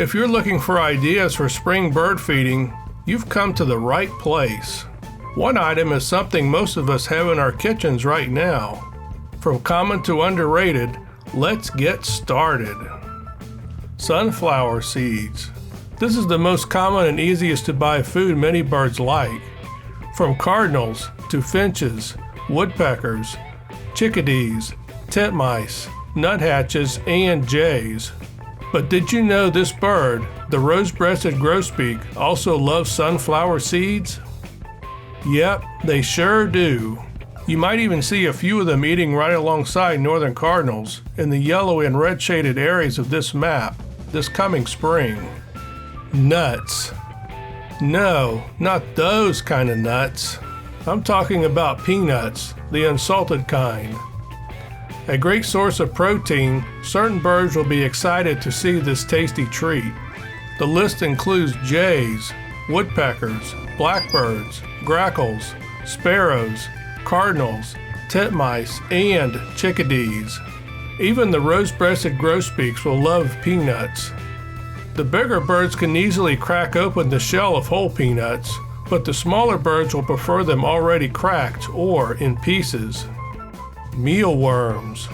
If you're looking for ideas for spring bird feeding, you've come to the right place. One item is something most of us have in our kitchens right now. From common to underrated, let's get started. Sunflower seeds. This is the most common and easiest to buy food many birds like. From cardinals to finches, woodpeckers, chickadees, titmice, nuthatches, and jays. But did you know this bird, the rose-breasted grosbeak, also loves sunflower seeds? Yep, they sure do. You might even see a few of them eating right alongside northern cardinals in the yellow and red shaded areas of this map this coming spring. Nuts. No, not those kind of nuts. I'm talking about peanuts, the unsalted kind. A great source of protein, certain birds will be excited to see this tasty treat. The list includes jays, woodpeckers, blackbirds, grackles, sparrows, cardinals, titmice, and chickadees. Even the rose-breasted grosbeaks will love peanuts. The bigger birds can easily crack open the shell of whole peanuts, but the smaller birds will prefer them already cracked or in pieces. Mealworms.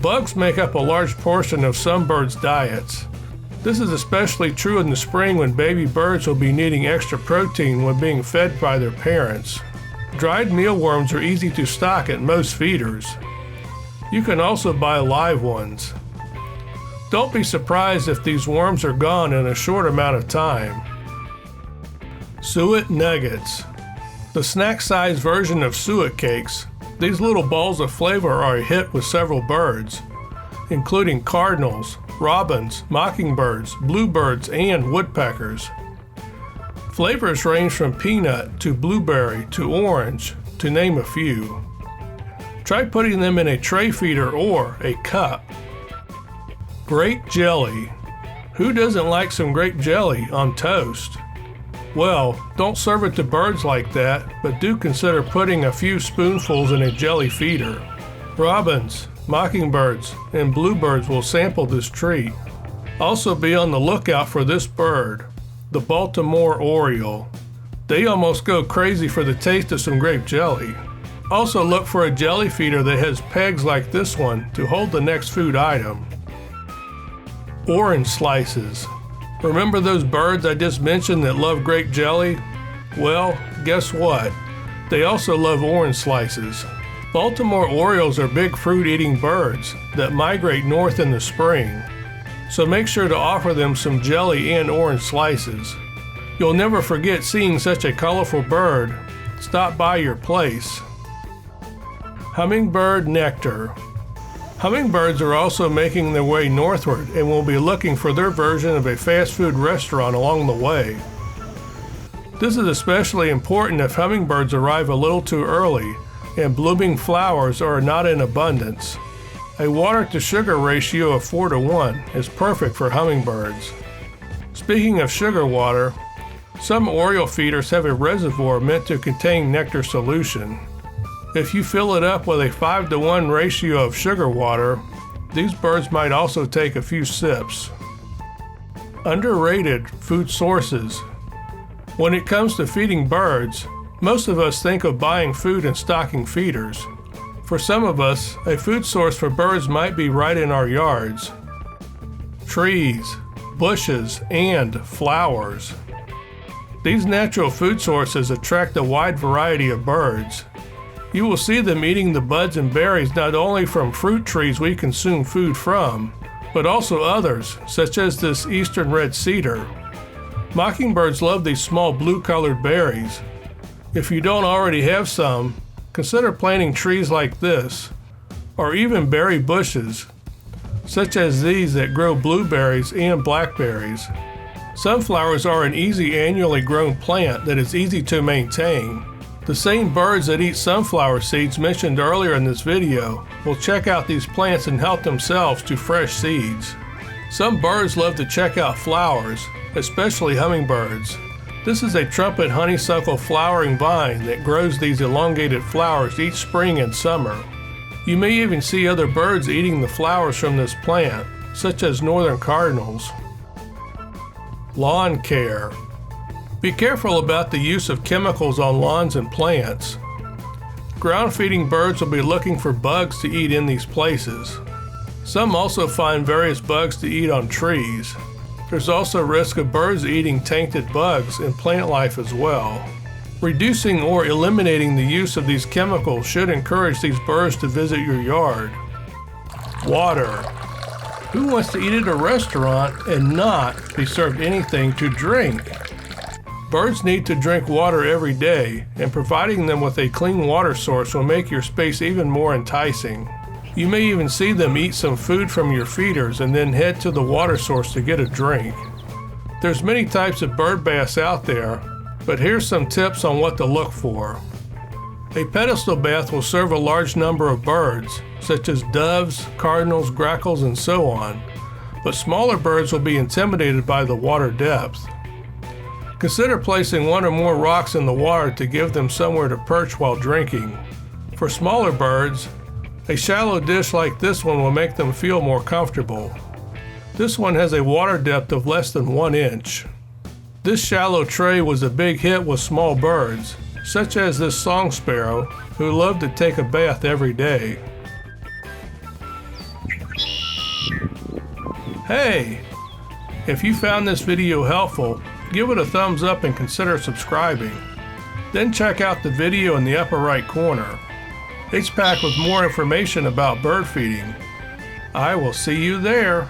Bugs make up a large portion of some birds' diets. This is especially true in the spring when baby birds will be needing extra protein when being fed by their parents. Dried mealworms are easy to stock at most feeders. You can also buy live ones. Don't be surprised if these worms are gone in a short amount of time. Suet Nuggets. The snack-sized version of suet cakes, these little balls of flavor are a hit with several birds, including cardinals, robins, mockingbirds, bluebirds, and woodpeckers. Flavors range from peanut to blueberry to orange, to name a few. Try putting them in a tray feeder or a cup. Grape Jelly. Who doesn't like some grape jelly on toast? Well, don't serve it to birds like that, but do consider putting a few spoonfuls in a jelly feeder. Robins, mockingbirds, and bluebirds will sample this treat. Also be on the lookout for this bird, the Baltimore Oriole. They almost go crazy for the taste of some grape jelly. Also look for a jelly feeder that has pegs like this one to hold the next food item. Orange slices. Remember those birds I just mentioned that love grape jelly? Well, guess what? They also love orange slices. Baltimore Orioles are big fruit-eating birds that migrate north in the spring, so make sure to offer them some jelly and orange slices. You'll never forget seeing such a colorful bird stop by your place. Hummingbird Nectar. Hummingbirds are also making their way northward and will be looking for their version of a fast food restaurant along the way. This is especially important if hummingbirds arrive a little too early and blooming flowers are not in abundance. A water to sugar ratio of 4:1 is perfect for hummingbirds. Speaking of sugar water, some Oriole feeders have a reservoir meant to contain nectar solution. If you fill it up with a 5:1 ratio of sugar water, these birds might also take a few sips. Underrated food sources. When it comes to feeding birds, most of us think of buying food and stocking feeders. For some of us, a food source for birds might be right in our yards. Trees, bushes, and flowers. These natural food sources attract a wide variety of birds. You will see them eating the buds and berries not only from fruit trees we consume food from, but also others, such as this eastern red cedar. Mockingbirds love these small blue-colored berries. If you don't already have some, consider planting trees like this, or even berry bushes, such as these that grow blueberries and blackberries. Sunflowers are an easy annually grown plant that is easy to maintain. The same birds that eat sunflower seeds mentioned earlier in this video will check out these plants and help themselves to fresh seeds. Some birds love to check out flowers, especially hummingbirds. This is a trumpet honeysuckle flowering vine that grows these elongated flowers each spring and summer. You may even see other birds eating the flowers from this plant, such as northern cardinals. Lawn care. Be careful about the use of chemicals on lawns and plants. Ground-feeding birds will be looking for bugs to eat in these places. Some also find various bugs to eat on trees. There's also risk of birds eating tainted bugs in plant life as well. Reducing or eliminating the use of these chemicals should encourage these birds to visit your yard. Water. Who wants to eat at a restaurant and not be served anything to drink? Birds need to drink water every day, and providing them with a clean water source will make your space even more enticing. You may even see them eat some food from your feeders and then head to the water source to get a drink. There's many types of bird baths out there, but here's some tips on what to look for. A pedestal bath will serve a large number of birds, such as doves, cardinals, grackles, and so on, but smaller birds will be intimidated by the water depth. Consider placing one or more rocks in the water to give them somewhere to perch while drinking. For smaller birds, a shallow dish like this one will make them feel more comfortable. This one has a water depth of less than 1 inch. This shallow tray was a big hit with small birds, such as this song sparrow, who love to take a bath every day. Hey! If you found this video helpful, give it a thumbs up and consider subscribing. Then check out the video in the upper right corner. It's packed with more information about bird feeding. I will see you there.